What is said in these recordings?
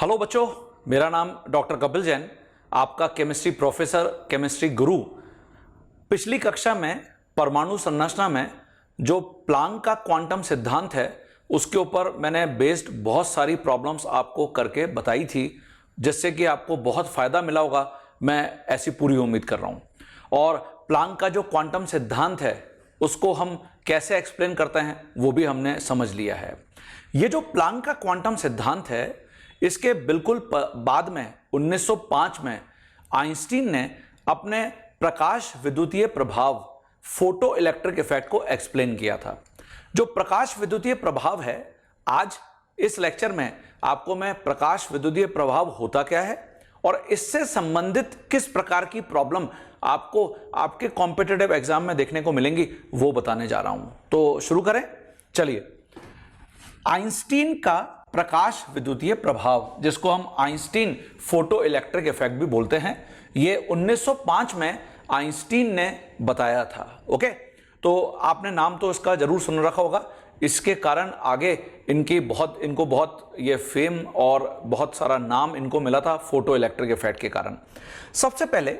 Hello बच्चों, मेरा नाम डॉक्टर कपिल जैन, आपका केमिस्ट्री प्रोफेसर, केमिस्ट्री गुरु। पिछली कक्षा में परमाणु संरचना में जो प्लांक का क्वांटम सिद्धांत है उसके ऊपर मैंने बेस्ड बहुत सारी प्रॉब्लम्स आपको करके बताई थी, जिससे कि आपको बहुत फायदा मिला होगा। मैं ऐसी पूरी उम्मीद कर रहा हूं। और प्लांक का जो क्वांटम सिद्धांत है उसको हम कैसे एक्सप्लेन करते हैं वो भी हमने समझ लिया है। ये जो प्लांक का क्वांटम सिद्धांत है, इसके बिल्कुल बाद में 1905 में आइंस्टीन ने अपने प्रकाश विद्युतीय प्रभाव, फोटो इलेक्ट्रिक इफेक्ट को एक्सप्लेन किया था। जो प्रकाश विद्युतीय प्रभाव है, आज इस लेक्चर में आपको मैं प्रकाश विद्युतीय प्रभाव होता क्या है और इससे संबंधित किस प्रकार की प्रॉब्लम आपको आपके कॉम्पिटिटिव एग्जाम में देखने को मिलेंगी वो बताने जा रहा हूं। तो शुरू करें, चलिए। आइंस्टीन का प्रकाश विद्युतीय प्रभाव, जिसको हम आइंस्टीन फोटो इलेक्ट्रिक इफेक्ट भी बोलते हैं, ये 1905 में आइंस्टीन ने बताया था। ओके, तो आपने नाम तो इसका जरूर सुन रखा होगा। इसके कारण आगे इनको बहुत ये फेम और बहुत सारा नाम इनको मिला था फोटो इलेक्ट्रिक इफेक्ट के कारण। सबसे पहले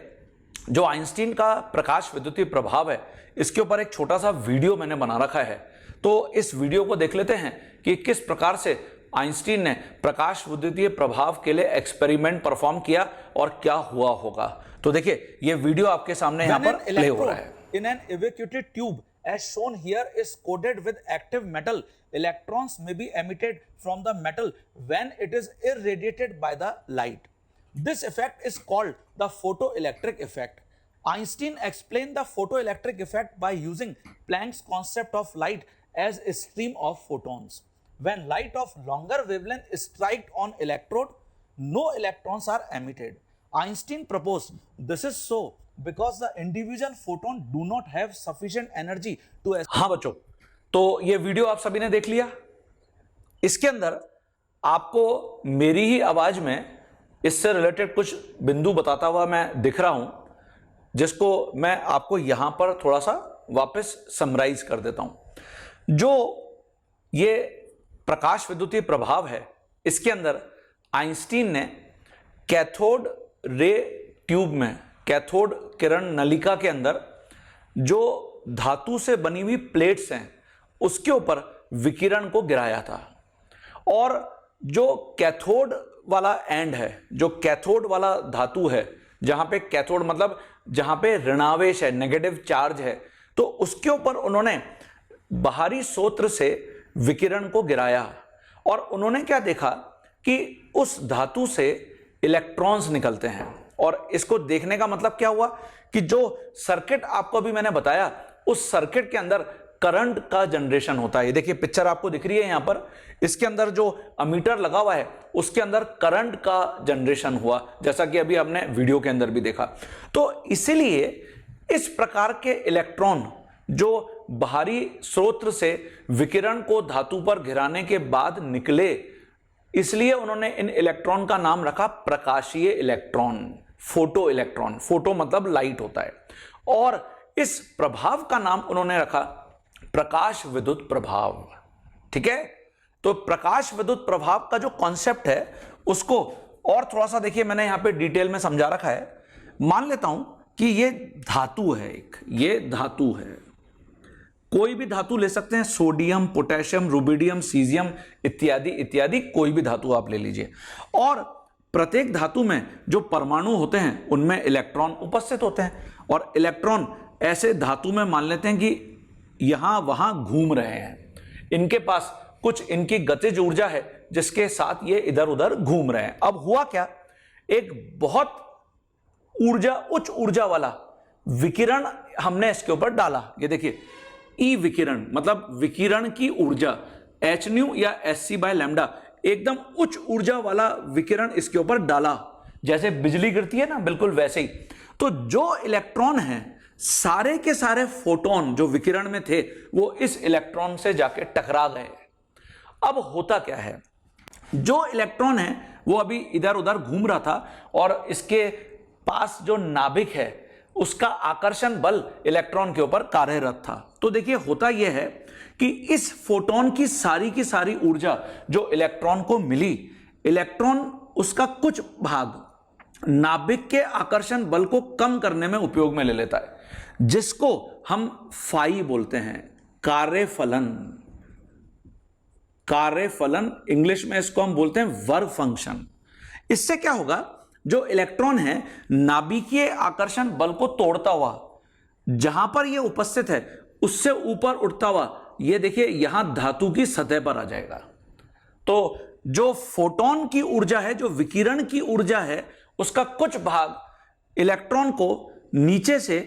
जो आइंस्टीन का प्रकाश विद्युतीय प्रभाव है, इसके ऊपर एक छोटा सा वीडियो मैंने बना रखा है। तो इस वीडियो को देख लेते हैं कि किस प्रकार से आइंस्टीन ने प्रकाश विद्युतीय प्रभाव के लिए एक्सपेरिमेंट परफॉर्म किया और क्या हुआ होगा। तो देखिए, ये वीडियो आपके सामने यहां पर प्ले हो रहा है। In an evacuated tube, as shown here, is coated with active metal. Electrons may be emitted from the metal when it is irradiated by the light. This effect is called the photoelectric effect. Einstein explained the photoelectric effect by using Planck's concept of light as a stream of photons. When light of longer wavelength is struck on electrode, no electrons are emitted. Einstein proposed this is so because the individual photon do not have sufficient energy to. हाँ बच्चों, तो ये video आप सभी ने देख लिया। इसके अंदर आपको मेरी ही आवाज में इससे रिलेटेड कुछ बिंदु बताता हुआ मैं दिख रहा हूं, जिसको मैं आपको यहां पर थोड़ा सा वापस समराइज कर देता हूं। जो ये प्रकाश विद्युतीय प्रभाव है, इसके अंदर आइंस्टीन ने कैथोड रे ट्यूब में, कैथोड किरण नलिका के अंदर जो धातु से बनी हुई प्लेट्स हैं उसके ऊपर विकिरण को गिराया था। और जो कैथोड वाला एंड है, जो कैथोड वाला धातु है, जहां पे कैथोड मतलब जहां पे ऋणावेश है, नेगेटिव चार्ज है, तो उसके ऊपर उन्होंने बाहरी स्रोत से विकिरण को गिराया और उन्होंने क्या देखा कि उस धातु से इलेक्ट्रॉन्स निकलते हैं। और इसको देखने का मतलब क्या हुआ कि जो सर्किट आपको अभी मैंने बताया, उस सर्किट के अंदर करंट का जनरेशन होता है। ये देखिए, पिक्चर आपको दिख रही है यहां पर। इसके अंदर जो अमीटर लगा हुआ है उसके अंदर करंट का जनरेशन हुआ, जैसा कि अभी हमने वीडियो के अंदर भी देखा। तो इसीलिए इस प्रकार के इलेक्ट्रॉन जो बाहरी स्रोत से विकिरण को धातु पर गिराने के बाद निकले, इसलिए उन्होंने इन इलेक्ट्रॉन का नाम रखा प्रकाशीय इलेक्ट्रॉन, फोटो इलेक्ट्रॉन। फोटो मतलब लाइट होता है। और इस प्रभाव का नाम उन्होंने रखा प्रकाश विद्युत प्रभाव। ठीक है, तो प्रकाश विद्युत प्रभाव का जो कॉन्सेप्ट है उसको और थोड़ा सा देखिए, मैंने यहां पे डिटेल में समझा रखा है। मान लेता हूं कि ये धातु है, ये धातु है, कोई भी धातु ले सकते हैं, सोडियम, पोटेशियम, रुबिडियम, सीजियम इत्यादि इत्यादि, कोई भी धातु आप ले लीजिए। और प्रत्येक धातु में जो परमाणु होते हैं उनमें इलेक्ट्रॉन उपस्थित होते हैं। और इलेक्ट्रॉन ऐसे धातु में मान लेते हैं कि यहां वहां घूम रहे हैं, इनके पास कुछ इनकी गतिज ऊर्जा है जिसके साथ ये इधर उधर घूम रहे हैं। अब हुआ क्या, एक बहुत उच्च ऊर्जा वाला विकिरण हमने इसके ऊपर डाला। ये देखिए, ई विकिरण मतलब विकिरण की ऊर्जा, एच न्यू या एस सी बाय लैम्डा, एकदम उच्च ऊर्जा वाला विकिरण इसके ऊपर डाला, जैसे बिजली गिरती है ना, बिल्कुल वैसे ही। तो जो इलेक्ट्रॉन हैं, सारे के सारे फोटोन जो विकिरण में थे वो इस इलेक्ट्रॉन से जाके टकरा गए। अब होता क्या है, जो इलेक्ट्रॉन है वो अभी इधर उधर घूम रहा था और इसके पास जो नाभिक है उसका आकर्षण बल इलेक्ट्रॉन के ऊपर कार्यरत था। तो देखिए, होता यह है कि इस फोटोन की सारी ऊर्जा जो इलेक्ट्रॉन को मिली, इलेक्ट्रॉन उसका कुछ भाग नाभिक के आकर्षण बल को कम करने में उपयोग में ले लेता है, जिसको हम फाई बोलते हैं, कार्यफलन। कार्यफलन इंग्लिश में इसको हम बोलते हैं वर्क फंक्शन। इससे क्या होगा, जो इलेक्ट्रॉन है नाभिकीय आकर्षण बल को तोड़ता हुआ जहां पर यह उपस्थित है उससे ऊपर उठता हुआ, यह देखिए यहां धातु की सतह पर आ जाएगा। तो जो फोटोन की ऊर्जा है, जो विकिरण की ऊर्जा है, उसका कुछ भाग इलेक्ट्रॉन को नीचे से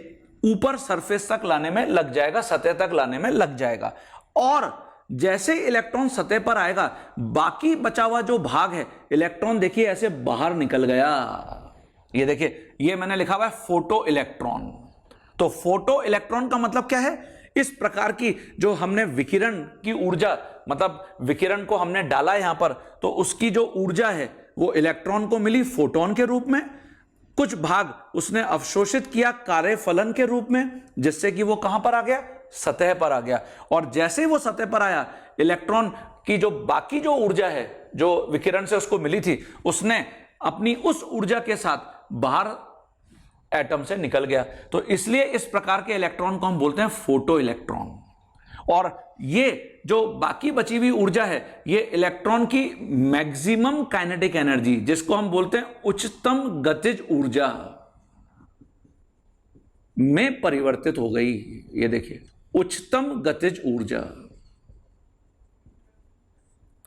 ऊपर सरफेस तक लाने में लग जाएगा, सतह तक लाने में लग जाएगा। और जैसे इलेक्ट्रॉन सतह पर आएगा, बाकी बचा हुआ जो भाग है, इलेक्ट्रॉन देखिए ऐसे बाहर निकल गया। ये देखिए, ये मैंने लिखा हुआ है फोटो इलेक्ट्रॉन। तो फोटो इलेक्ट्रॉन का मतलब क्या है, इस प्रकार की जो हमने विकिरण की ऊर्जा, मतलब विकिरण को हमने डाला यहां पर, तो उसकी जो ऊर्जा है वो इलेक्ट्रॉन को मिली फोटोन के रूप में, कुछ भाग उसने अवशोषित किया कार्यफलन के रूप में, जिससे कि वो कहां पर आ गया, सतह पर आ गया। और जैसे ही वो सतह पर आया, इलेक्ट्रॉन की जो बाकी जो ऊर्जा है जो विकिरण से उसको मिली थी, उसने अपनी उस ऊर्जा के साथ बाहर एटम से निकल गया। तो इसलिए इस प्रकार के इलेक्ट्रॉन को हम बोलते हैं फोटो इलेक्ट्रॉन। और ये जो बाकी बची हुई ऊर्जा है, ये इलेक्ट्रॉन की मैक्सिमम काइनेटिक एनर्जी, जिसको हम बोलते हैं उच्चतम गतिज ऊर्जा, में परिवर्तित हो गई। ये देखिए, उच्चतम गतिज ऊर्जा।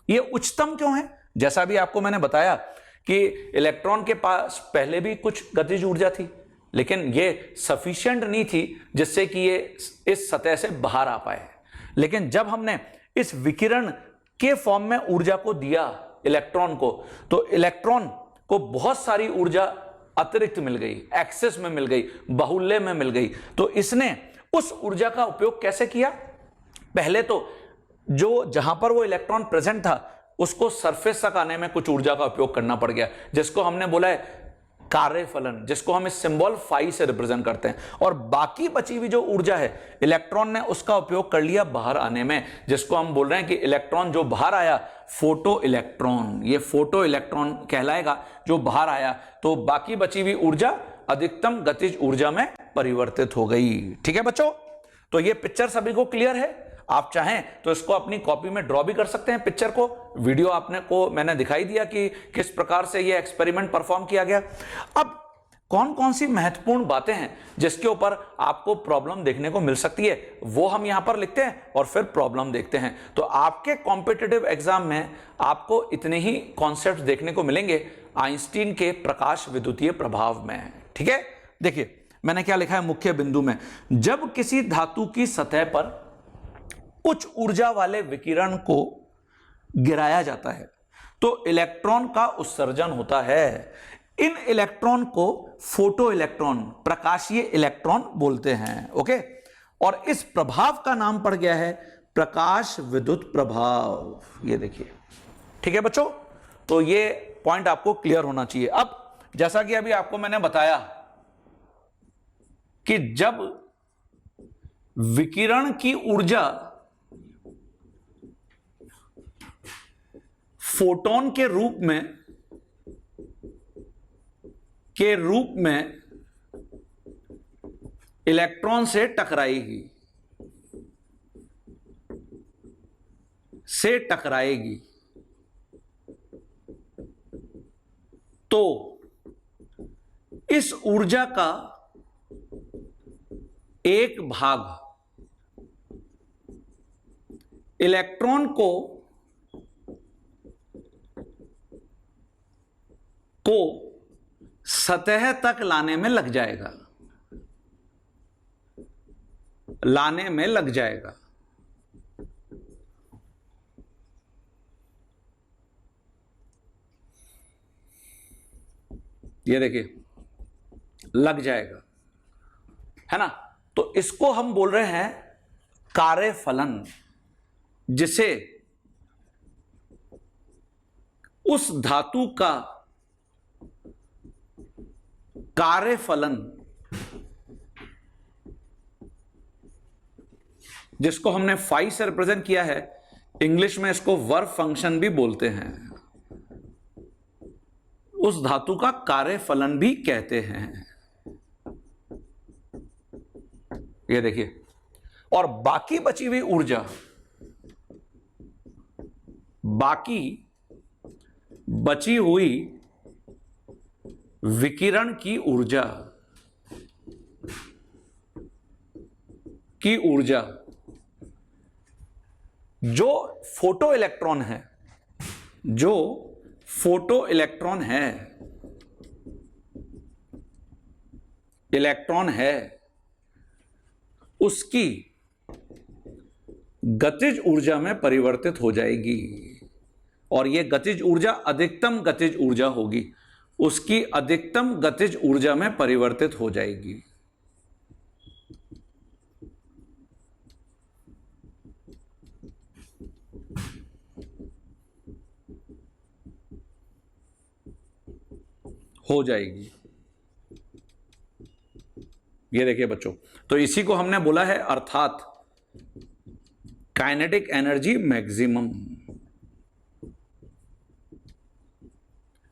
ये उच्चतम क्यों है? जैसा भी आपको मैंने बताया कि इलेक्ट्रॉन के पास पहले भी कुछ गतिज ऊर्जा थी, लेकिन ये सफिशिएंट नहीं थी जिससे कि ये इस सतह से बाहर आ पाए। लेकिन जब हमने इस विकिरण के फॉर्म में ऊर्जा को दिया इलेक्ट्रॉन को, तो इलेक्ट्रॉन को बहुत सारी ऊर्जा अतिरिक्त मिल गई, एक्सेस में मिल गई, बाहुल्य में मिल गई। तो इसने उस ऊर्जा का उपयोग कैसे किया? पहले तो जो जहां पर वो इलेक्ट्रॉन प्रेजेंट था, उसको सरफेस तक आने में कुछ ऊर्जा का उपयोग करना पड़ गया, जिसको हमने बोला है कार्यफलन, जिसको हम इस सिंबल फाई से रिप्रेजेंट करते हैं। और बाकी बची हुई जो ऊर्जा है, इलेक्ट्रॉन ने उसका उपयोग कर लिया बाहर आने में, जिसको हम बोल रहे हैं कि इलेक्ट्रॉन जो बाहर आया, फोटो इलेक्ट्रॉन। ये फोटो इलेक्ट्रॉन कहलाएगा जो बाहर आया। तो बाकी बची हुई ऊर्जा अधिकतम गतिज ऊर्जा में परिवर्तित हो गई। ठीक है बच्चों, तो ये पिक्चर सभी को क्लियर है? आप चाहें तो इसको अपनी कॉपी में ड्रॉ भी कर सकते हैं पिक्चर को। वीडियो आपने को मैंने दिखाई दिया कि किस प्रकार से ये एक्सपेरिमेंट परफॉर्म किया गया। अब कौन कौन सी महत्वपूर्ण बातें हैं जिसके ऊपर आपको प्रॉब्लम देखने को मिल सकती है, वो हम यहां पर लिखते हैं और फिर प्रॉब्लम देखते हैं। तो आपके कॉम्पिटिटिव एग्जाम में आपको इतने ही कॉन्सेप्ट देखने को मिलेंगे आइंस्टीन के प्रकाश विद्युतीय प्रभाव में। ठीक है, देखिए मैंने क्या लिखा है मुख्य बिंदु में, जब किसी धातु की सतह पर उच्च ऊर्जा वाले विकिरण को गिराया जाता है तो इलेक्ट्रॉन का उत्सर्जन होता है। इन इलेक्ट्रॉन को फोटो इलेक्ट्रॉन, प्रकाशीय इलेक्ट्रॉन बोलते हैं। ओके, और इस प्रभाव का नाम पड़ गया है प्रकाश विद्युत प्रभाव। ये देखिए, ठीक है बच्चों, तो ये पॉइंट आपको क्लियर होना चाहिए। अब जैसा कि अभी आपको मैंने बताया कि जब विकिरण की ऊर्जा फोटोन के रूप में इलेक्ट्रॉन से टकराएगी तो इस ऊर्जा का एक भाग इलेक्ट्रॉन को सतह तक लाने में लग जाएगा। ये देखिए, लग जाएगा, है ना। तो इसको हम बोल रहे हैं कार्यफलन, जिसे उस धातु का कार्यफलन, जिसको हमने फाई से रिप्रेजेंट किया है, इंग्लिश में इसको वर्क फंक्शन भी बोलते हैं। उस धातु का कार्यफलन भी कहते हैं। ये देखिए, और बाकी बची हुई ऊर्जा, बाकी बची हुई विकिरण की ऊर्जा जो फोटो इलेक्ट्रॉन है उसकी गतिज ऊर्जा में परिवर्तित हो जाएगी, और यह गतिज ऊर्जा अधिकतम गतिज ऊर्जा होगी, उसकी अधिकतम गतिज ऊर्जा में परिवर्तित हो जाएगी। ये देखिए बच्चों, तो इसी को हमने बोला है अर्थात काइनेटिक एनर्जी मैक्सिमम।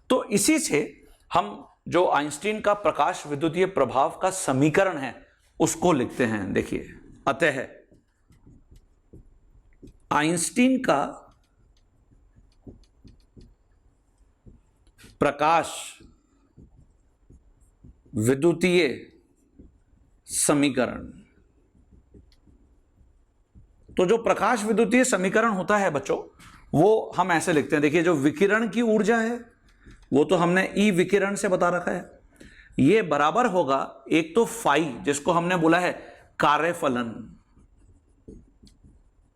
तो इसी से हम जो आइंस्टीन का प्रकाश विद्युतीय प्रभाव का समीकरण है उसको लिखते हैं। देखिए, अतः आइंस्टीन का प्रकाश विद्युतीय समीकरण, तो जो प्रकाश विद्युतीय समीकरण होता है बच्चों, वो हम ऐसे लिखते हैं। देखिए, जो विकिरण की ऊर्जा है वो तो हमने ई विकिरण से बता रखा है, ये बराबर होगा एक तो फाई, जिसको हमने बोला है कार्यफलन,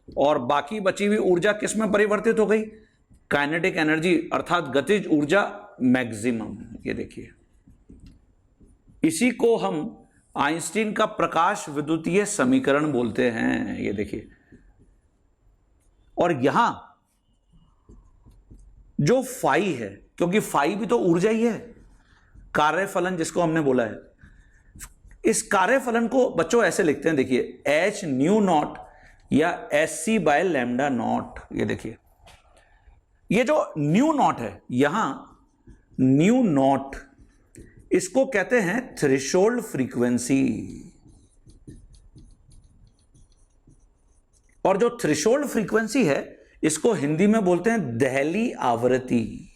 और बाकी बची हुई ऊर्जा किस में परिवर्तित हो गई, काइनेटिक एनर्जी अर्थात गतिज ऊर्जा मैक्सिमम। ये देखिए, इसी को हम आइंस्टीन का प्रकाश विद्युतीय समीकरण बोलते हैं। ये देखिए, और यहां जो फाई है, क्योंकि फाई भी तो ऊर्जा ही है, कार्यफलन जिसको हमने बोला है, इस कार्यफलन को बच्चों ऐसे लिखते हैं। देखिए, एच न्यू नॉट या S C by lambda nought. ये देखिए, ये जो न्यू नॉट है, यहां न्यू नॉट, इसको कहते हैं थ्रेशोल्ड फ्रीक्वेंसी, और जो थ्रेशोल्ड फ्रीक्वेंसी है इसको हिंदी में बोलते हैं दहली आवृत्ति।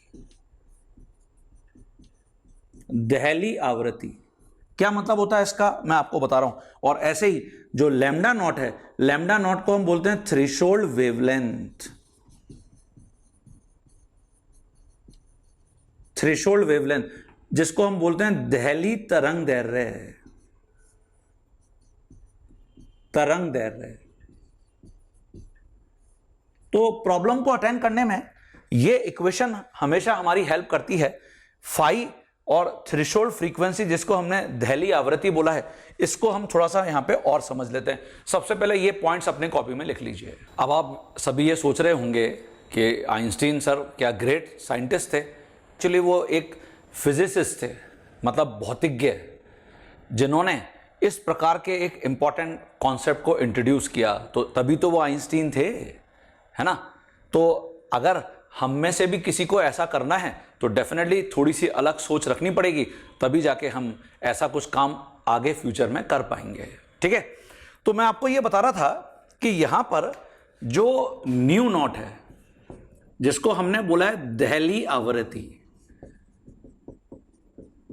दहली आवृत्ति क्या मतलब होता है इसका, मैं आपको बता रहा हूं। और ऐसे ही जो लैम्डा नॉट है, लैम्डा नॉट को हम बोलते हैं थ्रेशोल्ड वेवलेंथ। थ्रेशोल्ड वेवलेंथ जिसको हम बोलते हैं दहली तरंग दैर्घ्य। तरंग दैर्घ्य। तो प्रॉब्लम को अटेंड करने में ये इक्वेशन हमेशा हमारी हेल्प करती है। फाई और थ्रेशोल्ड फ्रीक्वेंसी जिसको हमने दहली आवृत्ति बोला है, इसको हम थोड़ा सा यहां पे और समझ लेते हैं। सबसे पहले ये पॉइंट्स अपने कॉपी में लिख लीजिए। अब आप सभी ये सोच रहे होंगे कि आइंस्टीन सर क्या ग्रेट साइंटिस्ट थे। एक्चुअली वो एक फिजिसिस्ट थे, मतलब भौतिज्ञ, जिन्होंने इस प्रकार के एक इंपॉर्टेंट कॉन्सेप्ट को इंट्रोड्यूस किया, तो तभी तो वो आइंस्टीन थे, है ना। तो अगर हम में से भी किसी को ऐसा करना है तो डेफिनेटली थोड़ी सी अलग सोच रखनी पड़ेगी, तभी जाके हम ऐसा कुछ काम आगे फ्यूचर में कर पाएंगे। ठीक है, तो मैं आपको ये बता रहा था कि यहां पर जो न्यू नॉट है, जिसको हमने बोला है दहली आवृत्ति,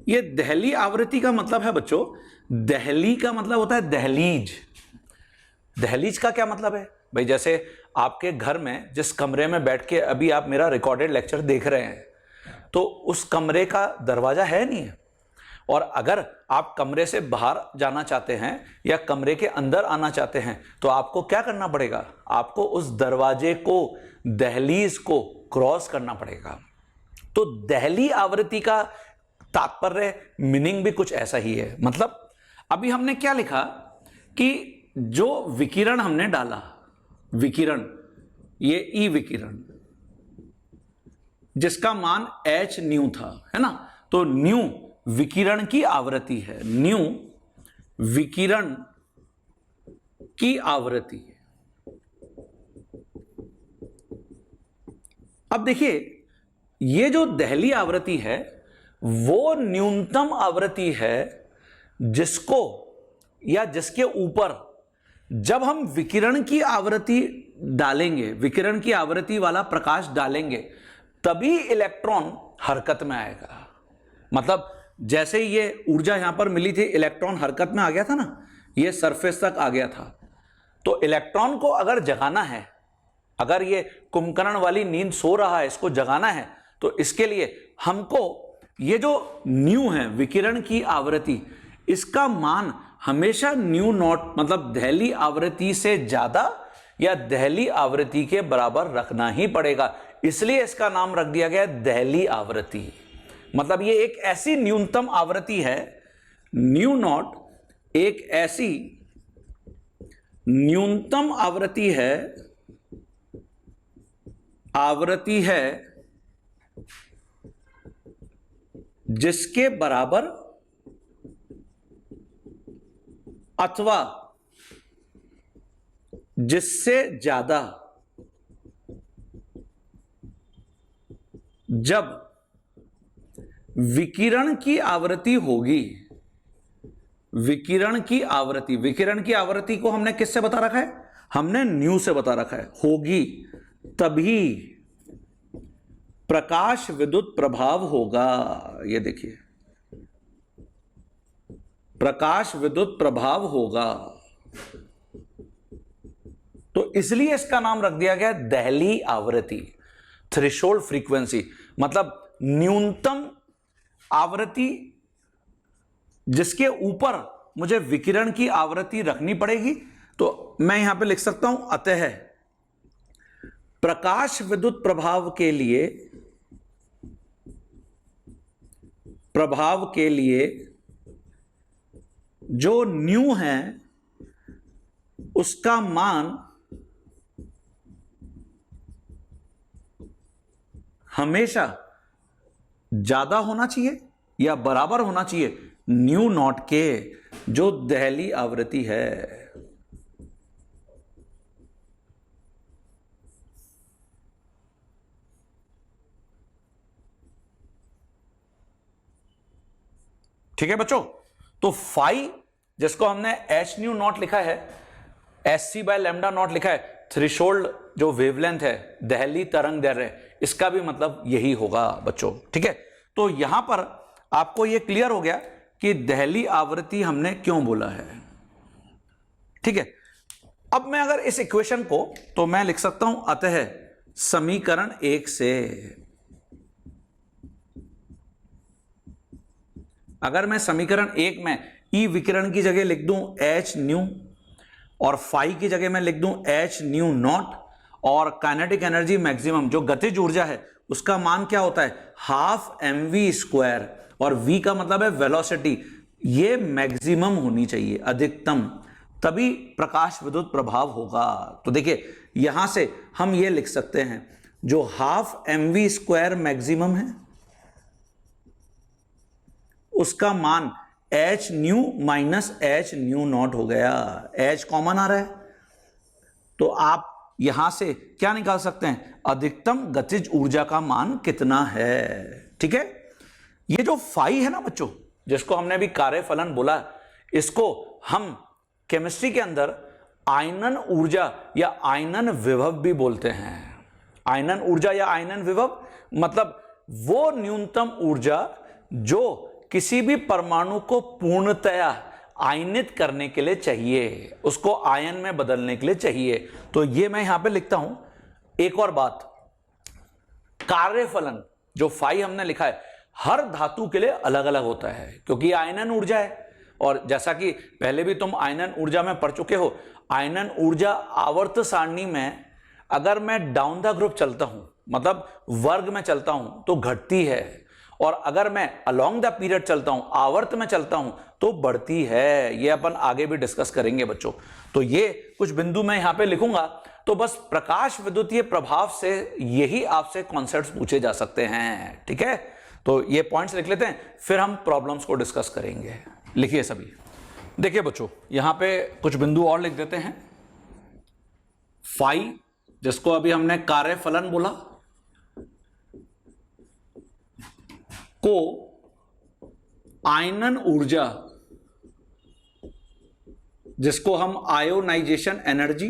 ये दहली आवृत्ति का मतलब है बच्चों, दहली का मतलब होता है दहलीज। दहलीज का क्या मतलब है भाई, जैसे आपके घर में जिस कमरे में बैठ के अभी आप मेरा रिकॉर्डेड लेक्चर देख रहे हैं, तो उस कमरे का दरवाजा है नहीं है, और अगर आप कमरे से बाहर जाना चाहते हैं या कमरे के अंदर आना चाहते हैं तो आपको क्या करना पड़ेगा, आपको उस दरवाजे को, दहलीज को क्रॉस करना पड़ेगा। तो दहली आवृत्ति का तात्पर्य, मीनिंग भी कुछ ऐसा ही है। मतलब अभी हमने क्या लिखा कि जो विकिरण हमने डाला, विकिरण, ये ई विकिरण जिसका मान एच न्यू था, है ना, तो न्यू विकिरण की आवृत्ति है, न्यू विकिरण की आवृत्ति। अब देखिए, ये जो दहली आवृत्ति है, वो न्यूनतम आवृत्ति है जिसको या जिसके ऊपर जब हम विकिरण की आवृत्ति डालेंगे, विकिरण की आवृत्ति वाला प्रकाश डालेंगे, तभी इलेक्ट्रॉन हरकत में आएगा। मतलब जैसे ही ये ऊर्जा यहां पर मिली थी, इलेक्ट्रॉन हरकत में आ गया था ना, ये सरफेस तक आ गया था। तो इलेक्ट्रॉन को अगर जगाना है, अगर ये कुंभकर्ण वाली नींद सो रहा है, इसको जगाना है, तो इसके लिए हमको ये जो न्यू है विकिरण की आवृत्ति, इसका मान हमेशा न्यू नॉट मतलब दहली आवृत्ति से ज्यादा या दहली आवृत्ति के बराबर रखना ही पड़ेगा। इसलिए इसका नाम रख दिया गया दहली आवृत्ति। मतलब ये एक ऐसी न्यूनतम आवृत्ति है, न्यू नॉट एक ऐसी न्यूनतम आवृत्ति है जिसके बराबर अथवा जिससे ज्यादा जब विकिरण की आवृत्ति होगी, विकिरण की आवृत्ति को हमने किससे बता रखा है? हमने न्यू से बता रखा है, होगी, तभी प्रकाश विद्युत प्रभाव होगा। ये देखिए, प्रकाश विद्युत प्रभाव होगा। तो इसलिए इसका नाम रख दिया गया दहली आवृत्ति, थ्रेशोल्ड फ्रीक्वेंसी। मतलब न्यूनतम आवृत्ति जिसके ऊपर मुझे विकिरण की आवृत्ति रखनी पड़ेगी। तो मैं यहां पे लिख सकता हूं, अतः प्रकाश विद्युत प्रभाव के लिए जो न्यू है उसका मान हमेशा ज्यादा होना चाहिए या बराबर होना चाहिए न्यू नॉट के, जो दहली आवृत्ति है। ठीक है बच्चों, तो फाई जिसको हमने एच न्यू नॉट लिखा है, S C by lambda nought लिखा है, थ्रेशोल्ड जो वेवलेंथ है, दहली तरंग दैर्ध्य, इसका भी मतलब यही होगा बच्चों। ठीक है, तो यहां पर आपको यह क्लियर हो गया कि दहली आवृत्ति हमने क्यों बोला है। ठीक है, अब मैं अगर इस इक्वेशन को, तो मैं लिख सकता हूं अतः समीकरण 1 से, अगर मैं समीकरण 1 में ई विकिरण की जगह लिख दूं एच न्यू और फाई की जगह मैं लिख दूं एच न्यू नॉट, और काइनेटिक एनर्जी मैक्सिमम जो गतिज ऊर्जा है उसका मान क्या होता है, हाफ mv स्क्वायर, और v का मतलब है वेलोसिटी, ये मैक्सिमम होनी चाहिए, अधिकतम, तभी प्रकाश विद्युत प्रभाव होगा। तो देखिए यहां से हम ये लिख सकते हैं, जो हाफ mv स्क्वायर मैक्सिमम है उसका मान H new minus H nu not हो गया। एच कॉमन आ रहा है, तो आप यहां से क्या निकाल सकते हैं, अधिकतम गतिज ऊर्जा का मान कितना है। ठीक है, ये जो फाई है ना बच्चों, जिसको हमने अभी कार्यफलन बोला, इसको हम केमिस्ट्री के अंदर आयनन ऊर्जा या आयनन विभव भी बोलते हैं। आयनन ऊर्जा या आयनन विभव मतलब वो न्यूनतम ऊर्जा जो किसी भी परमाणु को पूर्णतया आयनित करने के लिए चाहिए, उसको आयन में बदलने के लिए चाहिए। तो ये मैं यहां पे लिखता हूं। एक और बात, कार्यफलन जो फाई हमने लिखा है हर धातु के लिए अलग अलग होता है, क्योंकि आयनन ऊर्जा है। और जैसा कि पहले भी तुम आयनन ऊर्जा में पढ़ चुके हो, आयनन ऊर्जा आवर्त सारणी में अगर मैं डाउन द ग्रुप चलता हूं, मतलब वर्ग में चलता हूं, तो घटती है, और अगर मैं अलोंग द पीरियड चलता हूं, आवर्त में चलता हूं, तो बढ़ती है। ये अपन आगे भी डिस्कस करेंगे बच्चों। तो ये कुछ बिंदु मैं यहां पे लिखूंगा। तो बस प्रकाश विद्युतीय प्रभाव से यही आपसे कॉन्सेप्ट्स पूछे जा सकते हैं। ठीक है, तो ये पॉइंट्स लिख लेते हैं, फिर हम प्रॉब्लम्स को डिस्कस करेंगे। लिखिए सभी। देखिए बच्चों, यहां पे कुछ बिंदु और लिख देते हैं। फाई जिसको अभी हमने कार्यफलन बोला, को आयनन ऊर्जा, जिसको हम आयोनाइजेशन एनर्जी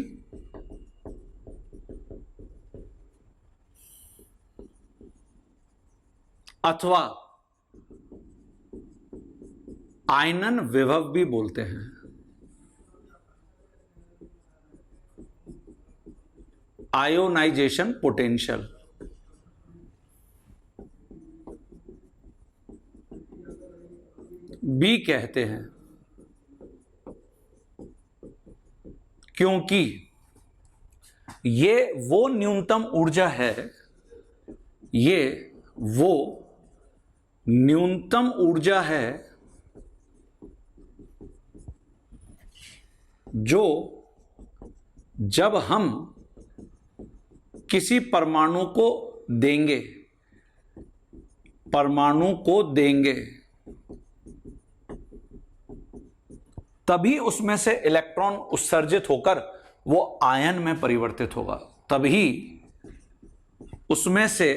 अथवा आयनन विभव भी बोलते हैं। आयोनाइजेशन पोटेंशियल, भी कहते हैं, क्योंकि ये वो न्यूनतम ऊर्जा है, ये वो न्यूनतम ऊर्जा है जो जब हम किसी परमाणु को देंगे, तभी उसमें से इलेक्ट्रॉन उत्सर्जित होकर वो आयन में परिवर्तित होगा, तभी उसमें से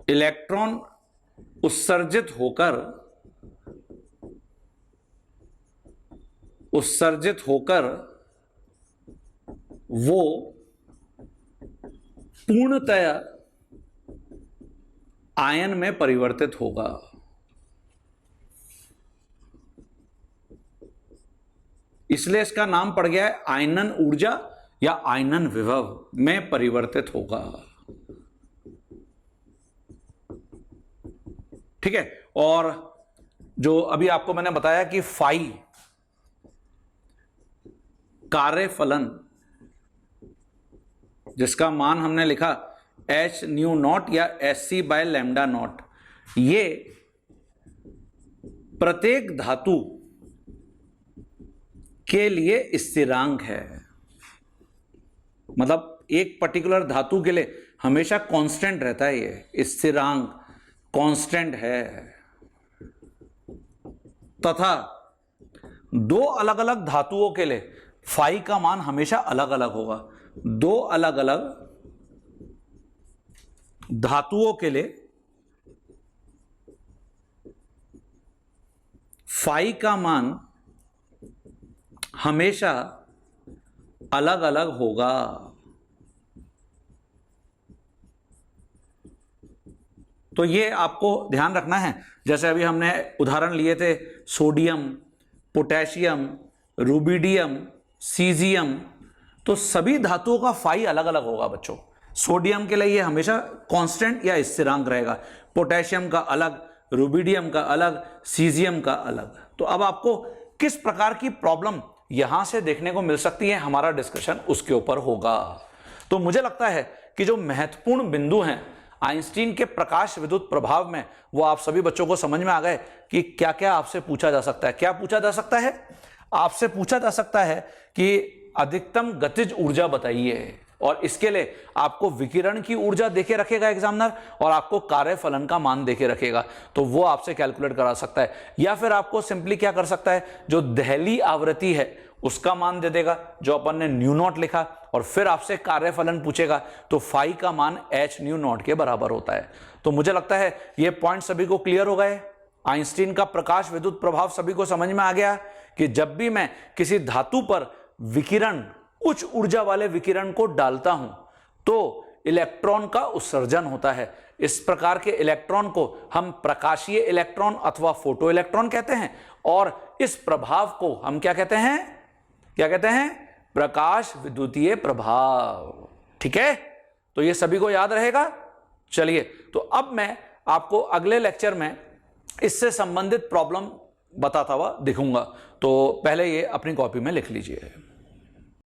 इलेक्ट्रॉन उत्सर्जित होकर वो पूर्णतया आयन में परिवर्तित होगा। इसलिए इसका नाम पड़ गया है आयनन ऊर्जा या आयनन विभव में परिवर्तित होगा। ठीक है। और जो अभी आपको मैंने बताया कि फाई कार्यफलन, जिसका मान हमने लिखा एच न्यू नॉट या S C by lambda nought, ये प्रत्येक धातु के लिए स्थिरांक है। मतलब एक पर्टिकुलर धातु के लिए हमेशा कांस्टेंट रहता है, ये स्थिरांक कांस्टेंट है। तथा दो अलग अलग धातुओं के लिए फाई का मान हमेशा अलग अलग होगा। दो अलग अलग धातुओं के लिए फाई का मान हमेशा अलग अलग होगा। तो ये आपको ध्यान रखना है। जैसे अभी हमने उदाहरण लिए थे सोडियम, पोटेशियम, रुबिडियम, सीजियम, तो सभी धातुओं का फाई अलग अलग होगा बच्चों। सोडियम के लिए ये हमेशा कांस्टेंट या स्थिरांक रहेगा, पोटेशियम का अलग, रुबिडियम का अलग, सीजियम का अलग। तो अब आपको किस प्रकार की प्रॉब्लम यहां से देखने को मिल सकती है, हमारा डिस्कशन उसके ऊपर होगा। तो मुझे लगता है कि जो महत्वपूर्ण बिंदु हैं आइंस्टीन के प्रकाश विद्युत प्रभाव में, वो आप सभी बच्चों को समझ में आ गए कि क्या क्या आपसे पूछा जा सकता है। क्या पूछा जा सकता है? आपसे पूछा जा सकता है कि अधिकतम गतिज ऊर्जा बताइए, और इसके लिए आपको विकिरण की ऊर्जा देके रखेगा एग्जामिनर, और आपको कार्यफलन का मान देके रखेगा, तो वो आपसे कैलकुलेट करा सकता है। या फिर आपको सिंपली क्या कर सकता है, जो दहली आवृत्ति है उसका मान दे देगा, जो अपन ने न्यू नॉट लिखा, और फिर आपसे कार्यफलन पूछेगा तो फाई का मान एच न्यू नॉट के बराबर होता है। तो मुझे लगता है ये पॉइंट सभी को क्लियर हो गए। आइंस्टीन का प्रकाश विद्युत प्रभाव सभी को समझ में आ गया कि जब भी मैं किसी धातु पर विकिरण, उच्च ऊर्जा वाले विकिरण को डालता हूं तो इलेक्ट्रॉन का उत्सर्जन होता है। इस प्रकार के इलेक्ट्रॉन को हम प्रकाशीय इलेक्ट्रॉन अथवा फोटो इलेक्ट्रॉन कहते हैं, और इस प्रभाव को हम क्या कहते हैं? क्या कहते हैं? प्रकाश विद्युतीय प्रभाव। ठीक है, तो ये सभी को याद रहेगा। चलिए, तो अब मैं आपको अगले लेक्चर में इससे संबंधित प्रॉब्लम बताता हुआ दिखूंगा। तो पहले ये अपनी कॉपी में लिख लीजिए।